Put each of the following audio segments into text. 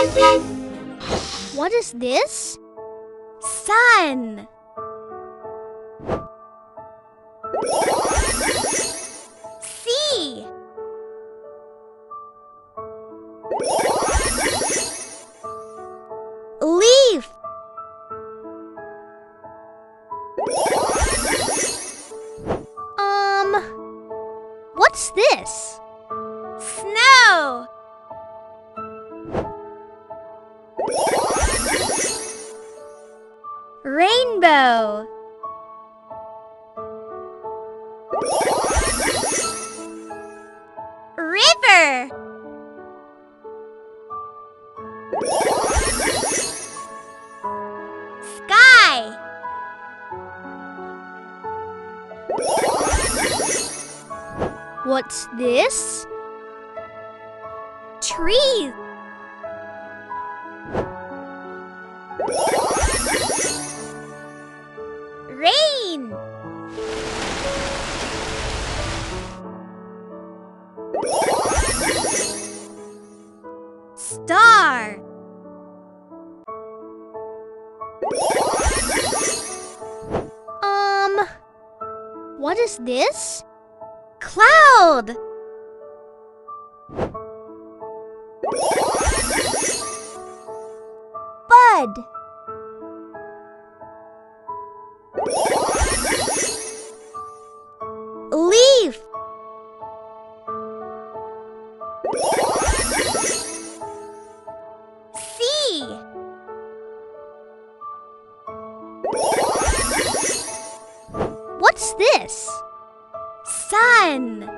What is this? Sun. Sea. Leaf. What's this? Snow. Rainbow. River. Sky. What's this? Trees. Rain. Star. What is this? Cloud. Bud. Leaf. Sea. What's this? Sun.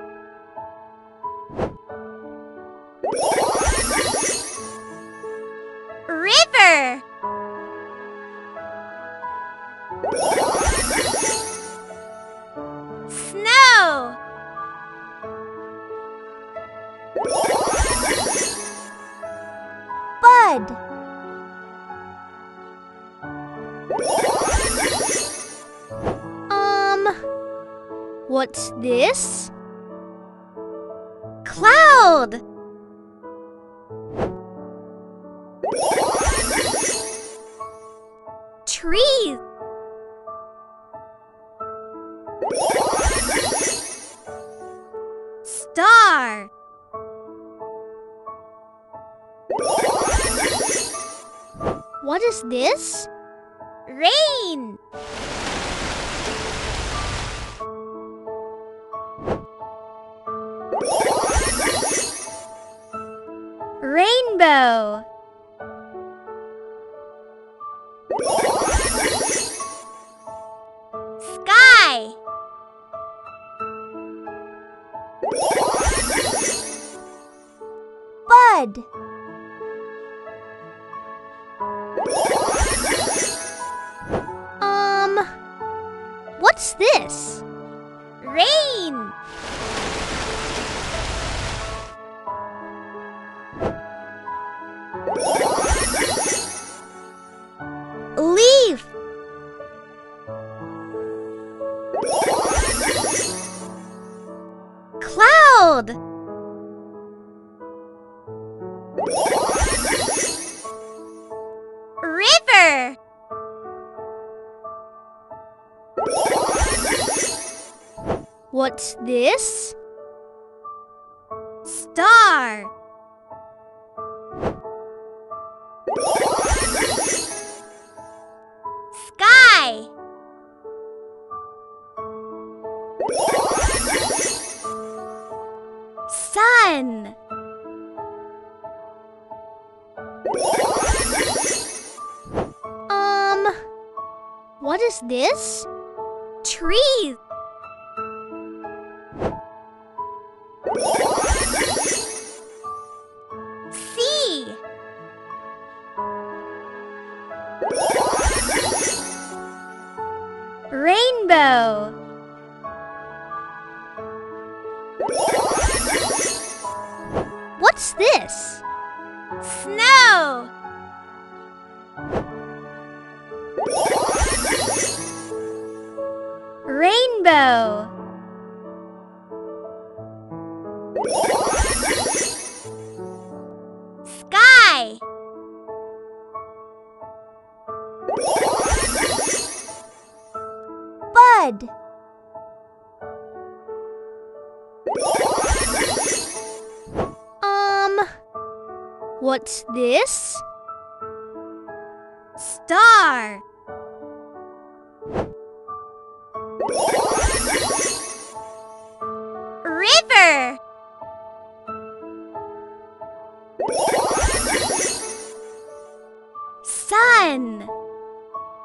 River. Snow. Bud. What's this? Cloud. Trees. Star. What is this? Rain. Rainbow. Sky. Bud. What's this? Rain. Leaf. Cloud. River. What's this? Star. Sky. Sun. What is this? Trees. Sea. Rainbow. What's this? Snow. Rainbow. Sky. Mud. What's this? Star. River.